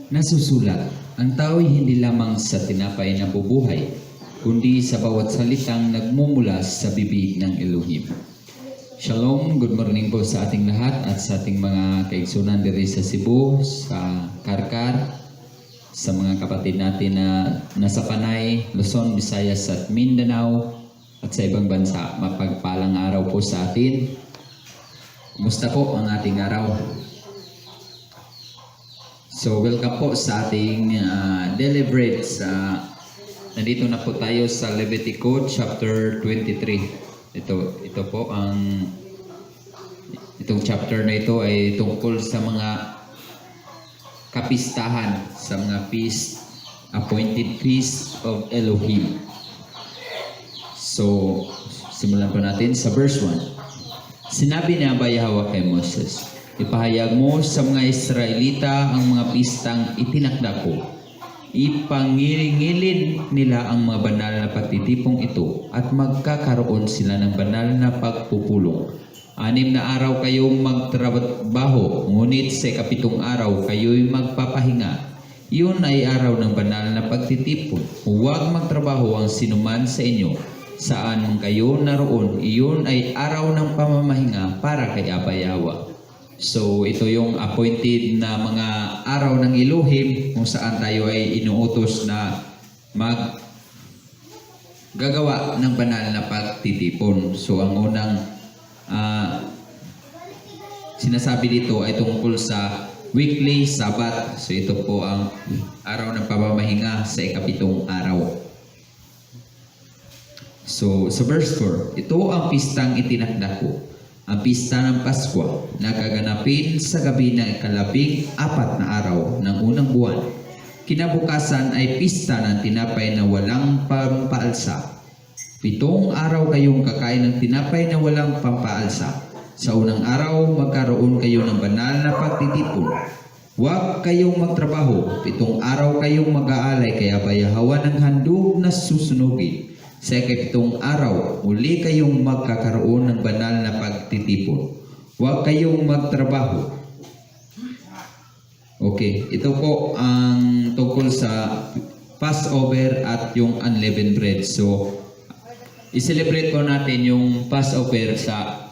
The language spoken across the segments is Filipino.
Nasusulat, ang tao'y hindi lamang sa tinapay na bubuhay, kundi sa bawat salitang nagmumula sa bibig ng Elohim. Shalom, good morning po sa ating lahat at sa ating mga kaigsunan diri sa Cebu, sa Karkar, sa mga kapatid natin na nasa Panay, Luzon, Visayas at Mindanao at sa ibang bansa. Mapagpalang araw po sa atin. Kumusta po ang ating araw? So welcome po sa ating daily bread. Nandito na po tayo sa Levitico chapter 23. Ito po itong chapter na ito ay tungkol sa mga kapistahan, sa mga feast, appointed feast of Elohim. So simulan po natin sa verse 1. Sinabi ni Yahweh kay Moses, ipahayag mo sa mga Israelita ang mga pistang itinakda ko. Ipangilingilin nila ang mga banal na pagtitipong ito at magkakaroon sila ng banal na pagpupulong. 6 na araw kayong magtrabaho, ngunit sa 7 araw kayo'y magpapahinga. Iyon ay araw ng banal na pagtitipon. Huwag magtrabaho ang sinuman sa inyo. Saan kayo naroon, iyon ay araw ng pamamahinga para kay Yahweh. So ito yung appointed na mga araw ng Elohim kung saan tayo ay inuutos na gagawa ng banal na pagtitipon. So ang unang sinasabi dito ay tungkol sa weekly Sabbath. So ito po ang araw ng pamamahinga sa 7 araw. So sa verse 4, ito ang pistang itinakda ko. Ang pista ng Pasko na gaganapin sa gabi ng 14 na araw ng unang buwan. Kinabukasan ay pista ng tinapay na walang pampaalsa. 7 araw kayong kakain ng tinapay na walang pampaalsa. Sa unang araw magkaroon kayo ng banal na pagtitipon. Huwag kayong magtrabaho. 7 araw kayong mag-aalay kay Yahweh ng handog na susunugin. Sa 7 araw, muli kayong magkakaroon ng banal na pagtitipon. Huwag kayong magtrabaho. Okay, ito po ang tungkol sa Passover at yung unleavened bread. So, i-celebrate po natin yung Passover sa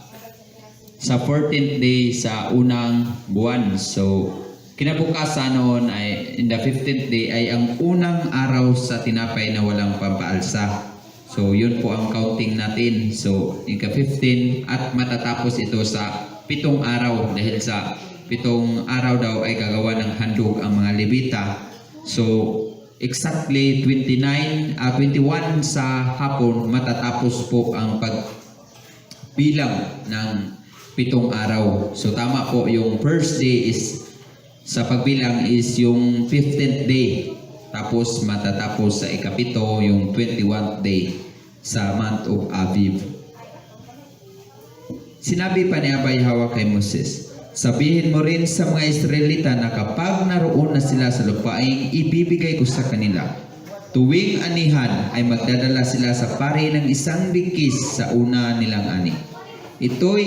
14th day sa unang buwan. So, kinabukasan noon ay in the 15th day ay ang unang araw sa tinapay na walang pampaalsa. So, yun po ang counting natin. So, ika-15 at matatapos ito sa 7 araw dahil sa 7 araw daw ay gagawa ng handog ang mga Levita. So, exactly 21 sa hapon matatapos po ang pagbilang ng 7 araw. So, tama po yung first day is sa pagbilang is yung 15th day. Tapos matatapos sa 7 yung 21st day sa month of Aviv. Sinabi pa ni Yahweh kay Moses, sabihin mo rin sa mga Israelita na kapag naroon na sila sa lupaing ibibigay ko sa kanila, tuwing anihan ay magdadala sila sa pari ng 1 bingkis sa una nilang ani. Ito'y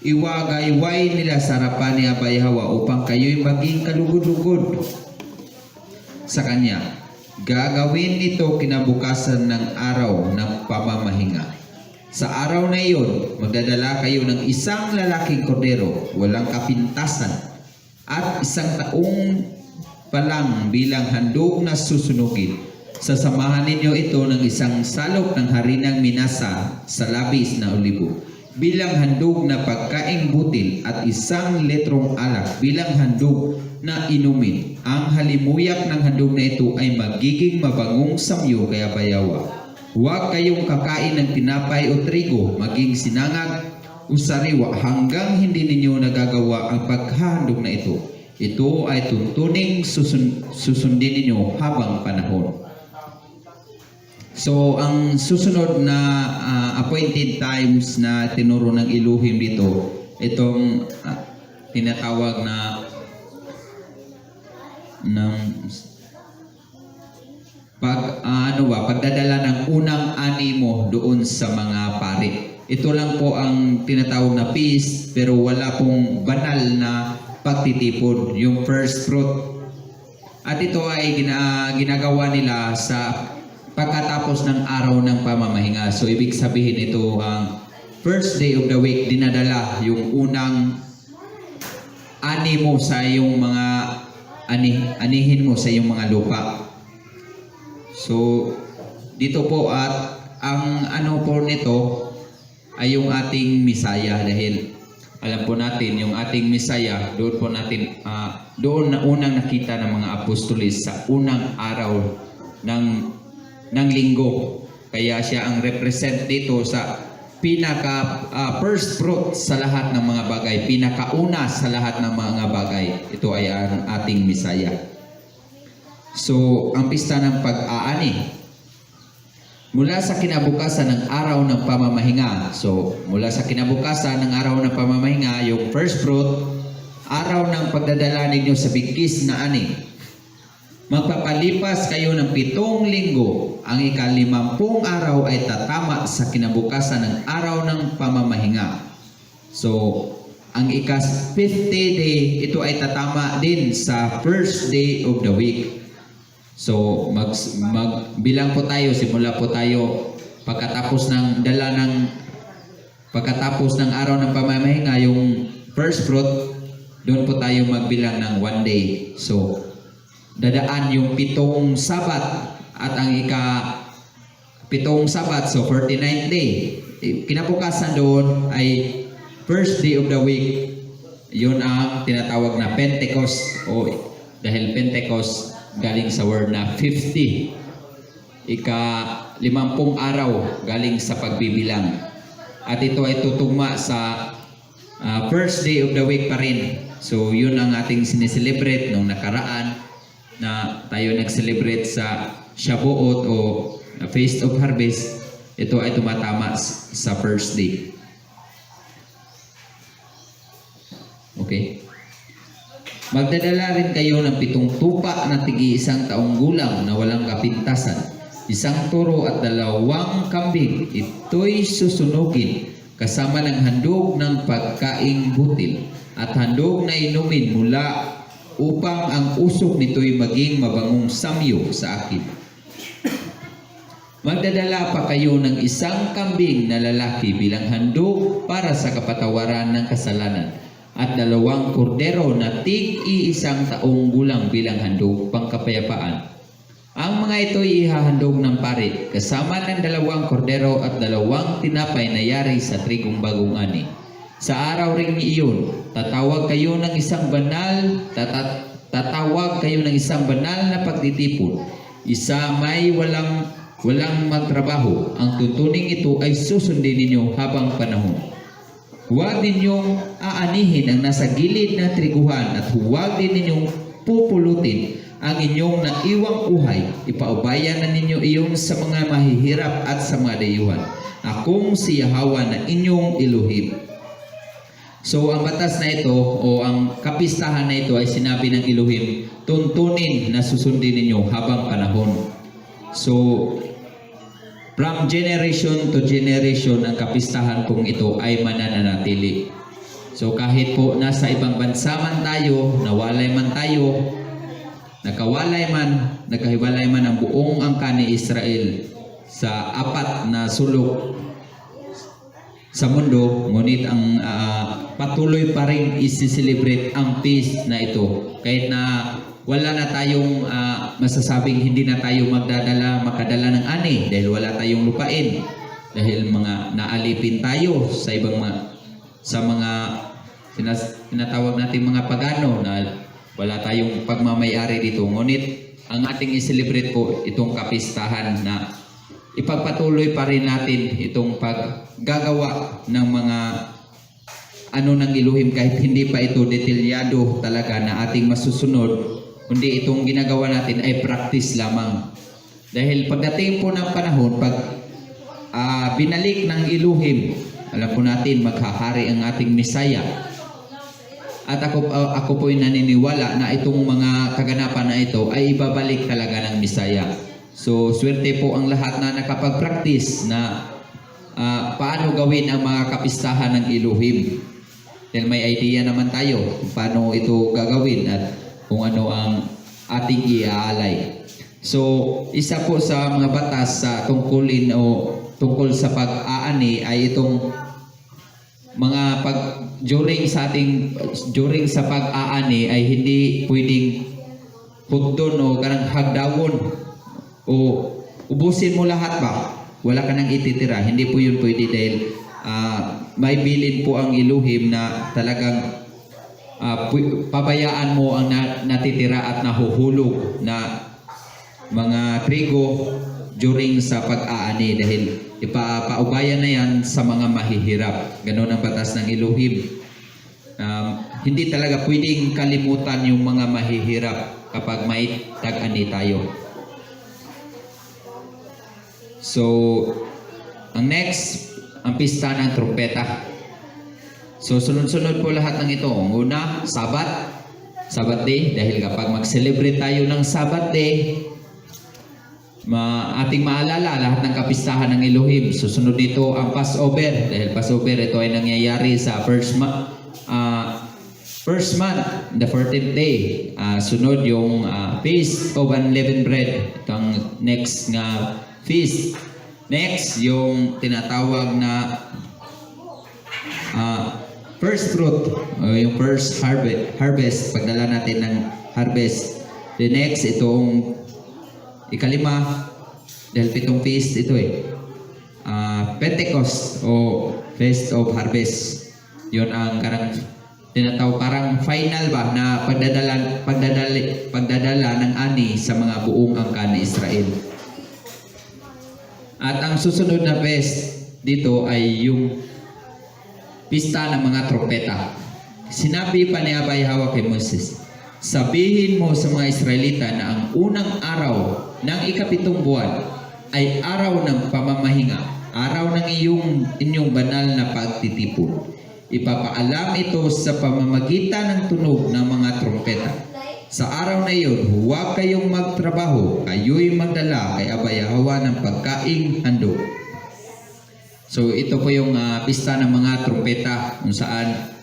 iwagayway nila sa harapan ni Yahweh upang kayo'y maging kalugod-lugod sa kanya. Gagawin ito kinabukasan ng araw ng pamamahinga. Sa araw na iyon, magdadala kayo ng 1 lalaking kordero, walang kapintasan, at 1 taong palang bilang handog na susunugin. Sasamahan ninyo ito ng 1 salop ng harinang minasa sa labis na olibo, bilang handog na pagkaing butil at 1 litrong alak bilang handog na inumin. Ang halimuyak ng handog na ito ay magiging mabangong samyo kay Yahweh. Huwag kayong kakain ng tinapay o trigo, maging sinangag o sariwa hanggang hindi ninyo nagagawa ang paghahandog na ito. Ito ay tuntuning susundin ninyo habang panahon. So, ang susunod na appointed times na tinuro ng Elohim dito, itong tinatawag na pagdadala ng unang animo doon sa mga pari. Ito lang po ang tinatawag na feast, pero wala pong banal na pagtitipon. Yung first fruit At ito ay ginagawa nila sa pagkatapos ng araw ng pamamahinga. So ibig sabihin ito ang first day of the week, dinadala yung unang ani mo sa iyong mga anihin mo sa iyong mga lupa. So dito po at ang ano po nito ay yung ating Misaya, dahil alam po natin yung ating Misaya, doon po natin doon na unang nakita ng mga apostolis sa unang araw ng linggo. Kaya siya ang represent dito sa pinaka first fruit sa lahat ng mga bagay, pinakauna sa lahat ng mga bagay. Ito ay ang ating Misaya. So ang pista ng pag-aani mula sa kinabukasan ng araw ng pamamahinga. So, mula sa kinabukasan ng araw ng pamamahinga, yung first fruit, araw ng pagdadala ninyo sa bigkis na ani. Magpapalipas kayo ng 7 linggo. Ang ika-50 araw ay tatama sa kinabukasan ng araw ng pamamahinga. So, ang ika-50 day, ito ay tatama din sa first day of the week. So magbilang po tayo, simula po tayo pagkatapos ng araw ng pamamahinga, yung first fruit, doon po tayo magbilang ng 1 day. So dadaan yung 7 Sabat at ang ika-7 Sabat, so 49th day. Kinabukasan doon ay first day of the week. Yun ang tinatawag na Pentecost, dahil Pentecost galing sa word na 50. Ika-50 araw galing sa pagbibilang. At ito ay tutugma sa first day of the week pa rin. So yun ang ating sineselebrate nung nakaraan na tayo nag-celebrate sa Shavuot o Feast of Harvest. Ito ay tumatama sa first day. Okay? Magdadala rin kayo ng 7 tupa na tigi-1 taong gulang na walang kapintasan, 1 toro at 2 kambing. Ito'y susunugin kasama ng handog ng pagkaing butil at handog na inumin mula upang ang usok nito'y maging mabangong samyo sa akin. Magdadala pa kayo ng 1 kambing na lalaki bilang handog para sa kapatawaran ng kasalanan, at 2 kordero na tig-1 taong gulang bilang handog pangkapayapaan. Ang mga ito ay ihahandog ng pari, kasama ng 2 kordero at 2 tinapay na yari sa trigong bagong ani. Sa araw ring iyon, tatawag kayo ng isang banal na pagtitipon. Isa may walang magtrabaho. Ang tuntuning ito ay susundin ninyo habang panahon. Huwag ninyong aanihin ang nasa gilid ng triguhan at huwag din ninyong pupulutin ang inyong naiwang uhay. Ipaubayan na ninyo iyon sa mga mahihirap at sa mga dayuhan. Akong si Yahweh na inyong Elohim. So ang batas na ito o ang kapistahan na ito ay sinabi ng Elohim, tuntunin na susundin ninyo habang panahon. So from generation to generation, ang kapistahan kong ito ay mananatili. So kahit po nasa ibang bansa man tayo, nawalay man tayo, nagkahiwalay man ang buong angkan ni Israel sa 4 na sulok sa mundo, ngunit ang patuloy pa rin isi-celebrate ang feast na ito. Kahit na wala na tayong masasabing hindi na tayo makadala ng ani dahil wala tayong lupain, dahil mga naalipin tayo sa ibang mga tinatawag nating mga pagano na wala tayong pagmamayari dito. Ngunit ang ating i-celebrate po itong kapistahan na ipagpatuloy pa rin natin itong paggagawa ng mga ng Elohim, kahit hindi pa ito detalyado talaga na ating masusunod, kundi itong ginagawa natin ay practice lamang. Dahil pagdating po ng panahon, pag binalik ng Elohim, alam po natin maghahari ang ating Misaya. At ako po ay naniniwala na itong mga kaganapan na ito ay ibabalik talaga ng Misaya. So swerte po ang lahat na nakapag-practice na paano gawin ang mga kapistahan ng Elohim. Dahil may idea naman tayo kung paano ito gagawin at kung ano ang ating iaalay. So, isa po sa mga batas sa tungkulin o tungkol sa pag-aani ay itong mga during sa pag-aani ay hindi pwedeng hugdon o karang hagdawon o ubusin mo lahat ba? Wala ka nang ititira. Hindi po yun pwede dahil may bilin po ang Elohim na talagang pabayaan mo ang natitira at nahuhulog na mga trigo during sa pag-aani dahil ipapaubayan na yan sa mga mahihirap. Ganon ang batas ng Elohim. Hindi talaga pwedeng kalimutan yung mga mahihirap kapag may tag-ani tayo. So, ang next, ang pista ng trumpeta. So, sunod-sunod po lahat ng ito. Ang una, Sabbath day. Dahil kapag mag-celebrate tayo ng Sabbath day, ating maalala lahat ng kapistahan ng Elohim. Susunod dito ang Passover. Dahil Passover, ito ay nangyayari sa first month, the 14th day. Sunod yung Feast of Unleavened Bread. Ito ang next nga feast. Next, yung tinatawag na first fruit, yung first harvest, pagdala natin ng harvest. The next, itong ikalima, dahil 7 feast ito Pentecost o Feast of Harvest. Yun ang tinatawag parang final ba na pagdadala ng ani sa mga buong angkan ni Israel. At ang susunod na feast dito ay yung pista ng mga trompeta. Sinabi pa ni Abay Hawa kay Moses, sabihin mo sa mga Israelita na ang unang araw ng ika-7 buwan ay araw ng pamamahinga, araw ng inyong banal na pagtitipon. Ipapaalam ito sa pamamagitan ng tunog ng mga trompeta. Sa araw na iyon, huwag kayong magtrabaho, kayo'y magdala kay Abay Hawa ng pagkaing handog. So ito po yung pista ng mga trompeta kung saan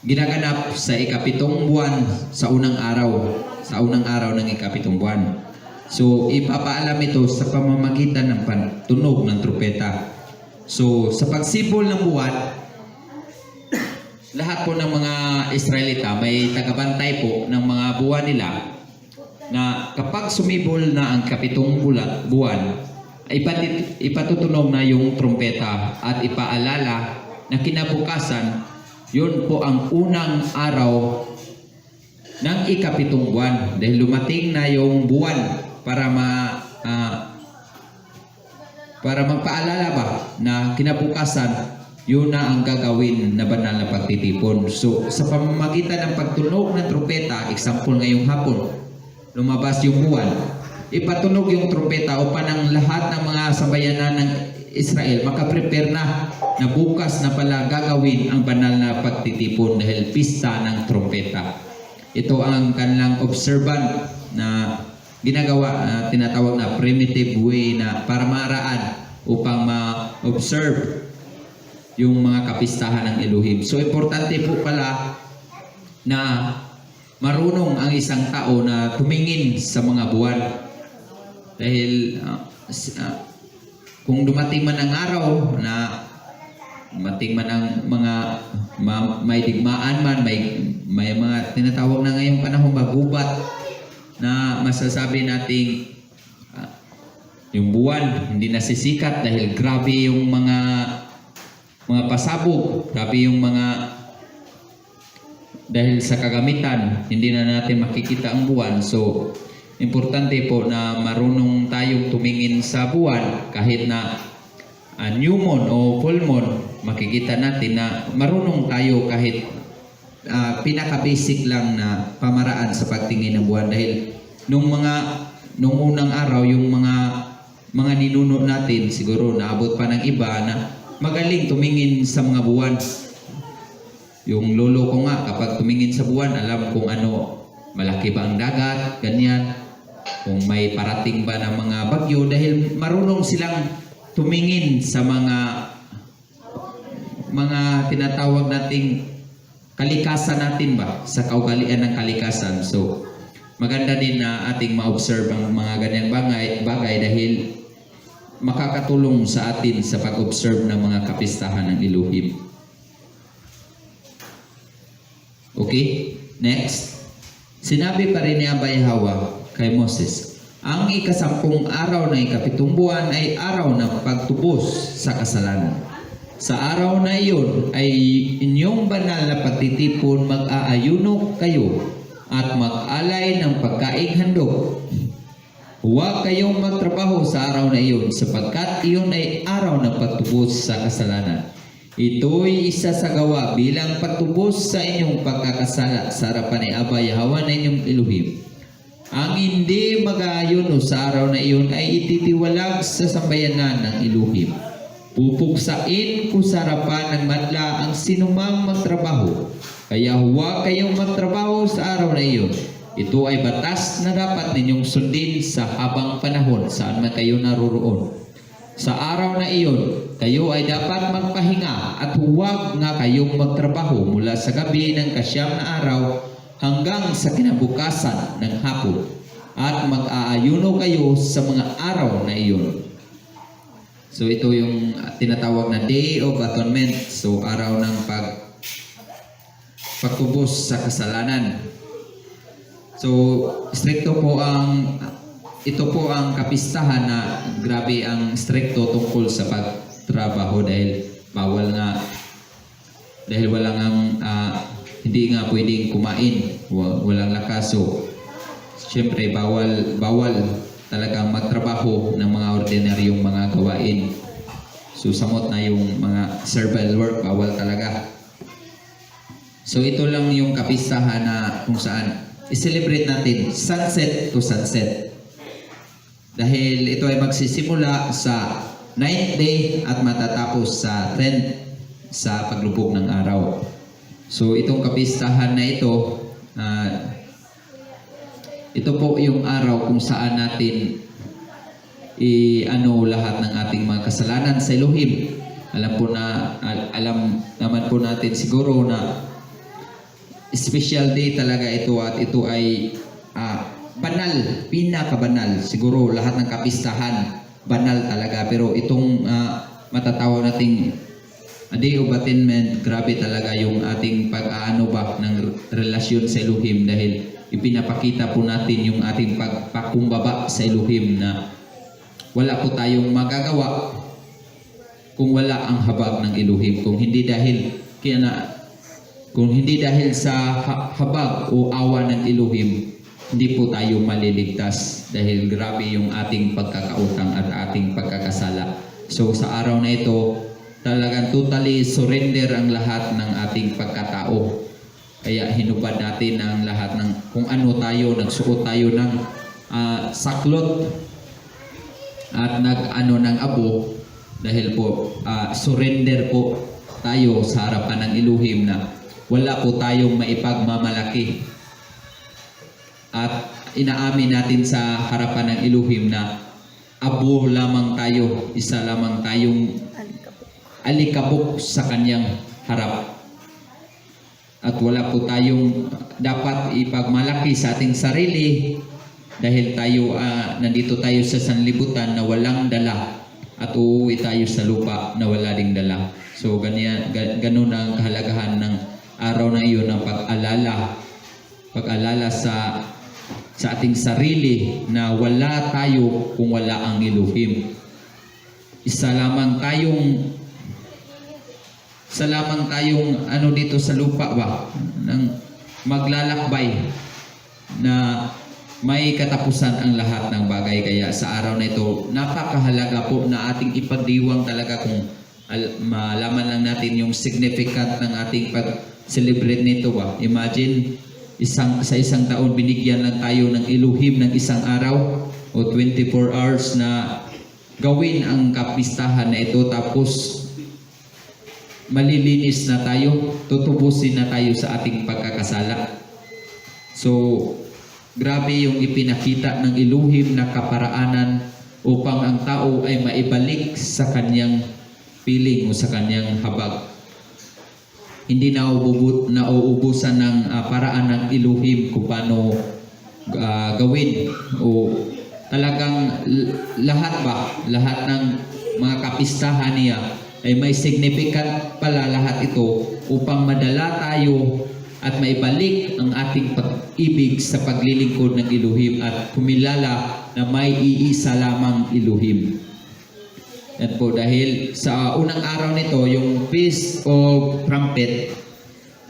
ginaganap sa ika-7 buwan sa unang araw ng ika-7 buwan. So ipapaalam ito sa pamamagitan ng tunog ng trompeta. So sa pagsibol ng buwan, lahat po ng mga Israelita may tagabantay po ng mga buwan nila na kapag sumibol na ang ika-7 buwan, ipatutunog na yung trompeta at ipaalala na kinabukasan, yun po ang unang araw ng ika-7 buwan dahil lumating na yung buwan para magpaalala ba na kinabukasan yun na ang gagawin na banal na pagtitipon. So sa pamamagitan ng pagtunog ng trompeta, example ngayong hapon, lumabas yung buwan, ipatunog yung trompeta upang ang lahat ng mga sambayanan ng Israel makaprepare na bukas na pala gagawin ang banal na pagtitipon dahil pista ng trompeta. Ito ang kanilang observant na ginagawa, tinatawag na primitive way na para maraan upang ma-observe yung mga kapistahan ng Elohim. So importante po pala na marunong ang isang tao na tumingin sa mga buwan. Dahil kung dumating man ang araw na dumating man ang mga may digmaan man, may mga tinatawag na ngayong panahon bagubat na masasabi nating yung buwan hindi nasisikat dahil grabe yung mga pasabog, grabe yung dahil sa kagamitan, hindi na natin makikita ang buwan. So importante po na marunong tayong tumingin sa buwan kahit na new moon o full moon, makikita natin na marunong tayo kahit pinaka-basic lang na pamaraan sa pagtingin ng buwan dahil nung unang araw yung mga ninuno natin siguro naabot pa ng iba na magaling tumingin sa mga buwan. Yung lolo ko nga kapag tumingin sa buwan alam kung ano, malaki ba ang dagat, ganyan, kung may parating ba ng mga bagyo dahil marunong silang tumingin sa mga tinatawag nating kalikasan natin ba, sa kaugalian ng kalikasan. So maganda din na ating ma-observe ang mga ganyang bagay dahil makakatulong sa atin sa pag-observe ng mga kapistahan ng Elohim. Okay? Next. Sinabi pa rin ni Abay Hawa kay Moses, ang ikasampung araw ng ikapitong buwan ay araw ng pagtubos sa kasalanan. Sa araw na iyon ay inyong banal na pagtitipon, mag-aayuno kayo at mag-alay ng pagkaing handog. Huwag kayong magtrabaho sa araw na iyon sapagkat iyon ay araw ng pagtubos sa kasalanan. Ito'y isa sa gawa bilang pagtubos sa inyong pagkakasala sa harapan ni Abay Hawa na inyong Elohim. Ang hindi mag-aayuno sa araw na iyon ay ititiwalag sa sambayanan ng Elohim. Pupuksain ko sa harapan ng madla ang sinumang magtrabaho. Kaya huwag kayong magtrabaho sa araw na iyon. Ito ay batas na dapat ninyong sundin sa habang panahon saan man kayo naroroon. Sa araw na iyon, kayo ay dapat magpahinga at huwag nga kayong magtrabaho mula sa gabi ng kasyam na araw hanggang sa kinabukasan ng hapon at mag-aayuno kayo sa mga araw na iyon. So ito yung tinatawag na Day of Atonement. So araw ng pagtubos sa kasalanan. So stricto po ito po ang kapistahan na grabe ang stricto tungkol sa pagtrabaho dahil bawal nga, dahil walang hindi nga pwedeng kumain, walang lakas. So syempre bawal talagang magtrabaho ng mga ordinaryong mga gawain. So samot na yung mga servile work, bawal talaga. So ito lang yung kapistahan na kung saan i-celebrate natin sunset to sunset. Dahil ito ay magsisimula sa 9th day at matatapos sa 10th sa paglubog ng araw. So itong kapistahan na ito, ito po yung araw kung saan natin lahat ng ating mga kasalanan sa Elohim. Alam naman po natin siguro na special day talaga ito at ito ay banal, pinakabanal. Siguro lahat ng kapistahan banal talaga, pero itong matatawag nating Day of Atonement, grabe talaga yung ating pag-aano ba ng relasyon sa Elohim dahil ipinapakita po natin yung ating pagpakumbaba sa Elohim na wala po tayong magagawa kung wala ang habag ng Elohim. Kung hindi dahil sa habag o awa ng Elohim, hindi po tayo maliligtas dahil grabe yung ating pagkakautang at ating pagkakasala. So sa araw na ito, talagang totally surrender ang lahat ng ating pagkatao. Kaya hinubad natin ang lahat ng kung ano tayo, nagsuot tayo ng saklot at ng abo dahil po surrender po tayo sa harapan ng Elohim na wala po tayong maipagmamalaki. At inaamin natin sa harapan ng Elohim na abo lamang tayo, isa lamang tayong alikabok sa kanyang harap. At wala po tayong dapat ipagmalaki sa ating sarili dahil tayo nandito tayo sa sanlibutan na walang dala at uuwi tayo sa lupa na wala ding dala. So ganun ang kahalagahan ng araw na iyon ng pag-alala sa ating sarili na wala tayo kung wala ang Elohim. Isa lamang tayong dito sa lupa ba nang maglalakbay na may katapusan ang lahat ng bagay. Kaya sa araw na ito napakahalaga po na ating ipagdiwang talaga kung malaman lang natin yung significant ng ating pag-celebrate nito ba. Imagine sa isang taon binigyan lang tayo ng Elohim ng isang araw o 24 hours na gawin ang kapistahan na ito, tapos malilinis na tayo, tutubusin na tayo sa ating pagkakasala. So grabe yung ipinakita ng Elohim na kaparaanan upang ang tao ay maibalik sa kanyang piling o sa kanyang habag. Hindi nauubusan ng paraan ng Elohim kung paano gawin o talagang lahat ng mga kapistahan niya ay may significant pala lahat ito upang madala tayo at maibalik ang ating pag-ibig sa paglilingkod ng Elohim at kumilala na may iisa lamang Elohim. Yan po, dahil sa unang araw nito, yung Feast of Trumpet,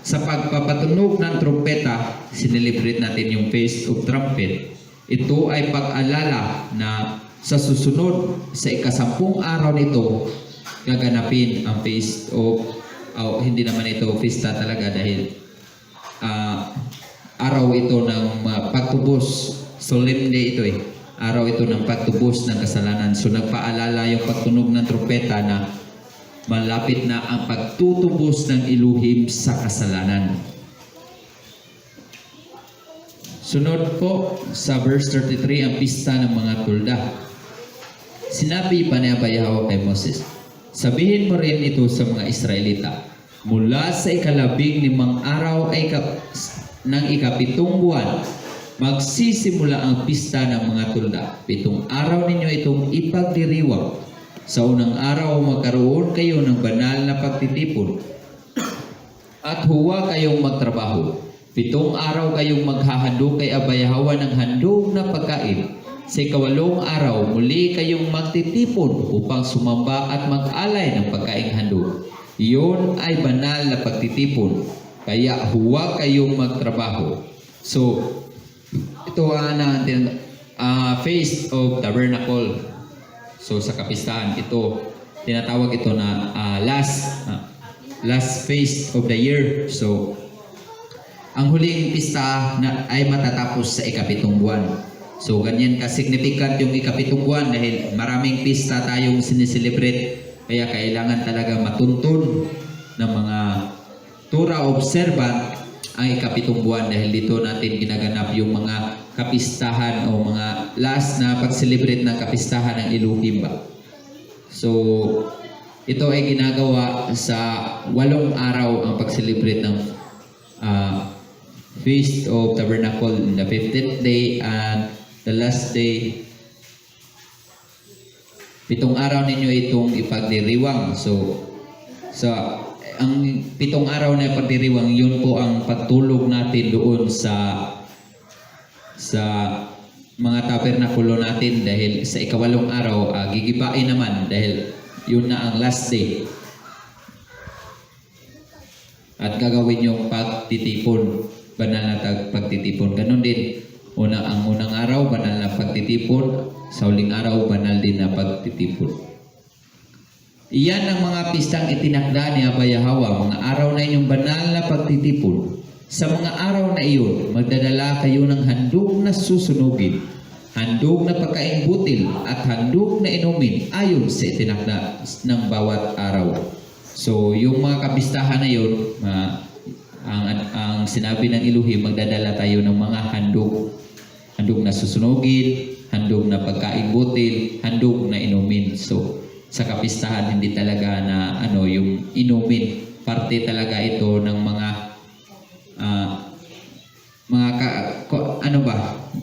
sa pagpapatunog ng trumpeta, sinelebrate natin yung Feast of Trumpet. Ito ay pag-alala na sa susunod, sa ika-10 araw nito, gaganapin ang Feast of, hindi naman ito fiesta talaga dahil araw ito ng pagtubos. Solemn day ito eh. Araw ito ng pagtubos ng kasalanan. So nagpaalala yung pagtunog ng trumpeta na malapit na ang pagtutubos ng Elohim sa kasalanan. Sunod po sa verse 33 ang pista ng mga tulda. Sinabi pa ni Yahweh kay Moses, sabihin mo rin ito sa mga Israelita, mula sa ika-15 araw ay ng ika-7 buwan, magsisimula ang pista ng mga tulda. 7 araw ninyo itong ipagdiriwang. Sa unang araw, magkaroon kayo ng banal na pagtitipon at huwag kayong magtrabaho. 7 araw kayong maghahandog kay Yahweh ng handog na pagkain. Sa ika-8 araw, muli kayong magtitipon upang sumamba at mag-alay ng pagkaing handog. Iyon ay banal na pagtitipon, kaya huwag kayong magtrabaho. So, ito ang Feast of Tabernacle. So sa kapistahan, ito tinatawag ito na last feast of the year. So ang huling pista ay matatapos sa ika-7 buwan. So ganyan ka-significant yung ika-7 buwan dahil maraming pista tayong sineselebrate. Kaya kailangan talaga matuntun ng mga Torah observant ang ika-7 buwan dahil dito natin ginaganap yung mga kapistahan o mga last na pag-celebrate ng kapistahan ng Elohim ba. So ito ay ginagawa sa 8 araw ang pag-celebrate ng Feast of Tabernacle in the 15th day and the last day. 7 araw ninyo itong ipagdiriwang. So ang 7 araw na ipagdiriwang, yun po ang pagtulog natin doon sa mga tabernakulo natin dahil sa ika-8 araw gigibain naman dahil yun na ang last day. At gagawin yung pagtitipon, banal na pagtitipon. Ganon din, ang unang araw banal na pagtitipon, sa huling araw banal din na pagtitipon. Iyan ang mga pistang itinakda ni Yahweh, mga araw na inyong banal na pagtitipon. Sa mga araw na iyon, magdadala kayo ng handog na susunugin, handog na pagkaing butil, at handog na inumin ayon sa itinakda ng bawat araw. So, yung mga kapistahan na yun, ang sinabi ng Elohim, magdadala tayo ng mga handog na susunugin, handog na pagkaing butil, handog na inumin. So, sa kapistahan, hindi talaga na yung inumin. Parte talaga ito ng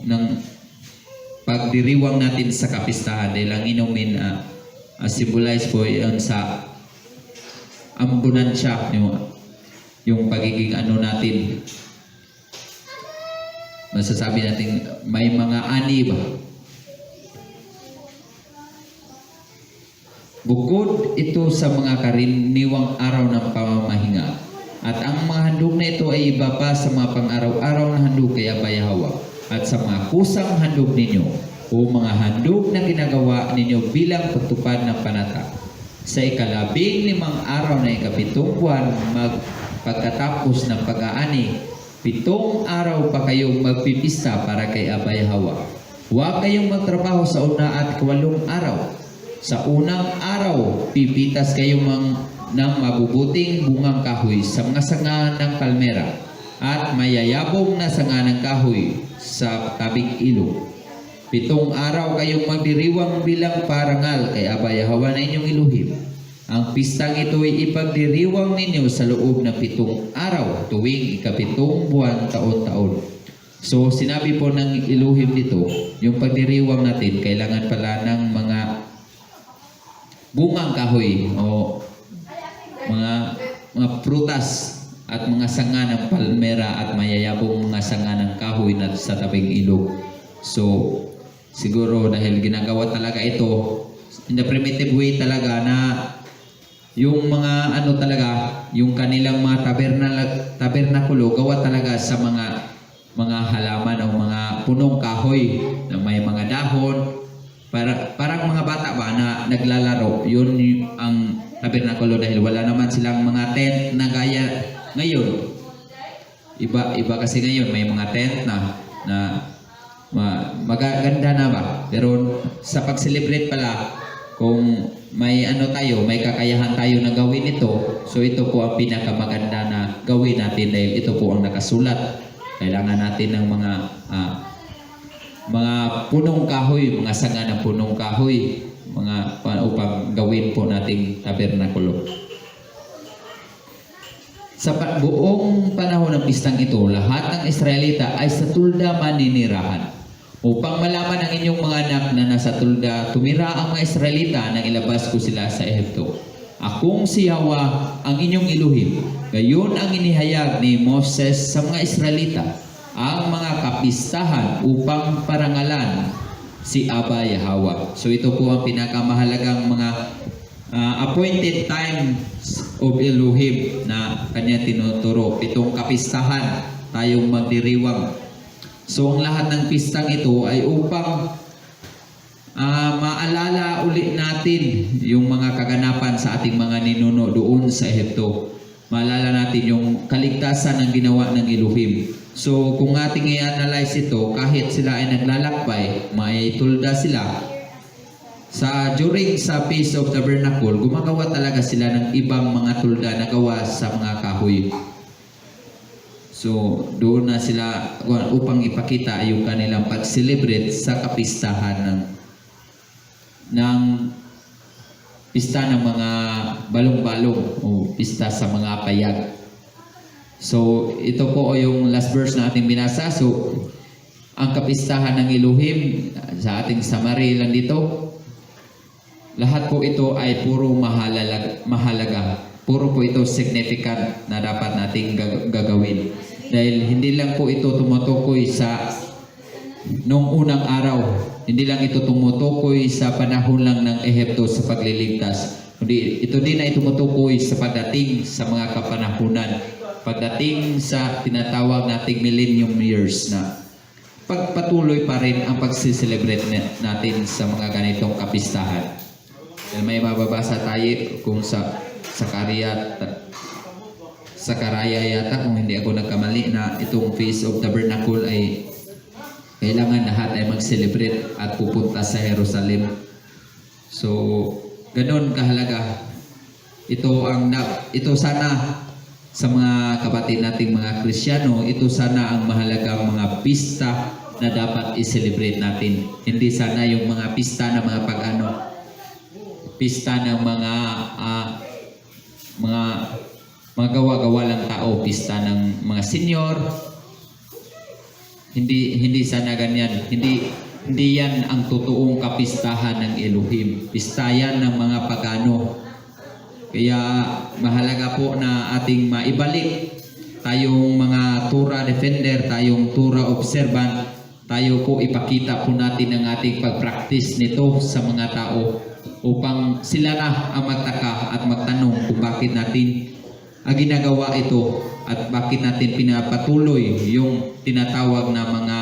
ng pagdiriwang natin sa kapistahan dahil ang inumin symbolize po yan sa ambulansya, yung pagiging natin, masasabi natin may mga ani ba. Bukod ito sa mga karaniwang araw ng pamamahinga, at ang mga handog na ito ay iba pa sa mga pang-araw-araw na handog kay Yahweh at sa mga kusang handog ninyo o mga handog na ginagawa ninyo bilang pagtupad ng panata. Sa ika-15 araw na ika-7 buwan pagkatapos ng pag-aani, 7 araw pa kayong magpipista para kay Yahweh. Huwag kayong magtrabaho sa una at 8 araw. Sa unang araw, pipitas kayo ng mabubuting bungang kahoy sa mga sanga ng palmera at mayayabong na sanga ng kahoy sa tabing ilog. 7 araw kayong magdiriwang bilang parangal kay Yahweh na inyong Elohim. Ang pistang ito ay ipagdiriwang ninyo sa loob ng 7 araw tuwing ika-7 buwan taon-taon. So sinabi po ng Elohim dito, yung pagdiriwang natin, kailangan pala ng mga bungang kahoy o mga prutas at mga sanga ng palmera at mayayabong mga sanga ng kahoy na sa tabing ilog. So siguro dahil ginagawa talaga ito in the primitive way talaga na yung mga ano talaga, yung kanilang mga tabernakulo gawa talaga sa mga halaman o mga punong kahoy na may mga dahon. Parang mga bata ba na naglalaro, yun ang tabernakulo dahil wala naman silang mga tent na gaya ngayon. Iba kasi ngayon may mga tent na magaganda na ba? Pero sa pag-celebrate pala, kung may ano tayo, may kakayahan tayo na gawin ito, so ito po ang pinakamaganda na gawin natin dahil ito po ang nakasulat. Kailangan natin ng mga punong kahoy, mga sanga ng punong kahoy, upang gawin po nating tabernakulo. Sa buong panahon ng pistang ito, lahat ng Israelita ay sa tulda maninirahan. Upang malaman ng inyong mga anak na nasa tulda, tumira ang mga Israelita nang ilabas ko sila sa Ehipto. Akong si Yahweh ang inyong Elohim. Gayon ang inihayag ni Moses sa mga Israelita, ang mga kapistahan upang parangalan si Abba Yahweh. So ito po ang pinakamahalagang mga appointed times of Elohim na kanya tinuturo. Itong kapistahan tayong magdiriwang. So ang lahat ng pistang ito ay upang maalala uli natin yung mga kaganapan sa ating mga ninuno doon sa Ehipto. Maalala natin yung kaligtasan ng ginawa ng Elohim. So kung ating i-analyze ito, kahit sila ay naglalakbay, may tulda sila. During sa Feast of Tabernacle, gumagawa talaga sila ng ibang mga tulda na gawa sa mga kahoy. So doon na sila upang ipakita yung kanilang pag-celebrate sa kapistahan ng pista ng mga balong-balong o pista sa mga payag. So ito po yung last verse na ating binasa. So ang kapistahan ng Elohim sa ating summary lang dito, lahat po ito ay puro mahalaga. Puro po ito significant na dapat nating gagawin. Dahil hindi lang po ito tumutukoy sa nung unang araw. Hindi lang ito tumutukoy sa panahon lang ng Ehipto sa pagliligtas. Ito din ay tumutukoy sa pagdating sa mga kapanahunan. Pagdating sa tinatawag nating millennium years na pagpatuloy pa rin ang pagsiselebrate natin sa mga ganitong kapistahan. May mababasa tayo kung sa Sakaraya yata, kung hindi ako nagkamali, na itong Feast of Tabernacle ay kailangan lahat ay mag-celebrate at pupunta sa Jerusalem. So, ganun kahalaga. Ito sana sa mga kapatid nating mga Kristiyano, ito sana ang mahalagang mga pista na dapat i-celebrate natin. Hindi sana yung mga pista ng mga pag-ano, pista ng mga gawa-gawa lang tao, pista ng mga senior. Hindi sana ganyan. Hindi yan ang totoong kapistahan ng Elohim. Pista yan ng mga pagano. Kaya mahalaga po na ating maibalik tayong mga Torah defender, tayong Torah observant. Tayo po ipakita po natin ang ating pag-practice nito sa mga tao upang sila na ang magtaka at magtanong kung bakit natin ginagawa ito at bakit natin pinapatuloy yung tinatawag na mga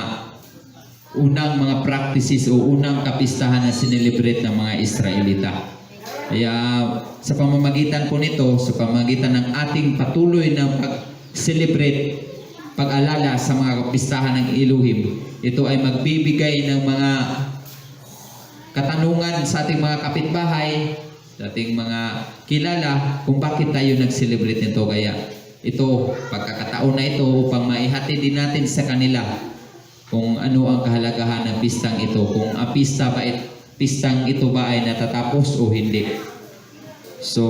unang mga practices o unang kapistahan na sinelebrate ng mga Israelita. Kaya sa pamamagitan po nito, sa pamamagitan ng ating patuloy na pag-celebrate, pag-alala sa mga kapistahan ng Elohim, ito ay magbibigay ng mga katanungan sa ating mga kapitbahay, sa ating mga kilala kung bakit tayo nag-celebrate nito. Kaya ito, pagkakataon na ito upang maihati din natin sa kanila kung ano ang kahalagahan ng pistang ito, kung ang pistang ito ba ay natatapos o hindi. So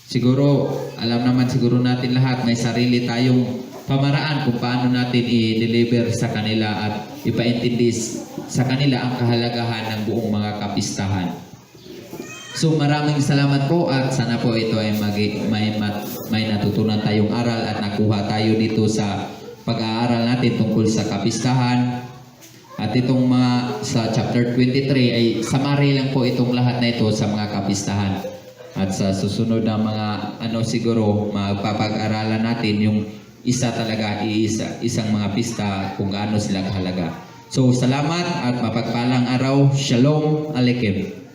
siguro alam naman siguro natin lahat, may sarili tayong pamaraan kung paano natin i-deliver sa kanila at ipaintindi sa kanila ang kahalagahan ng buong mga kapistahan. So maraming salamat po at sana po ito ay may natutunan tayong aral at nakuha tayo dito sa pag-aaral natin tungkol sa kapistahan. At itong mga sa chapter 23 ay summary lang po itong lahat na ito sa mga kapistahan. At sa susunod na mga siguro magpapag-aralan natin yung isa talaga, isang mga pista kung gaano sila kahalaga. So salamat at mapagpalang araw. Shalom Aleichem.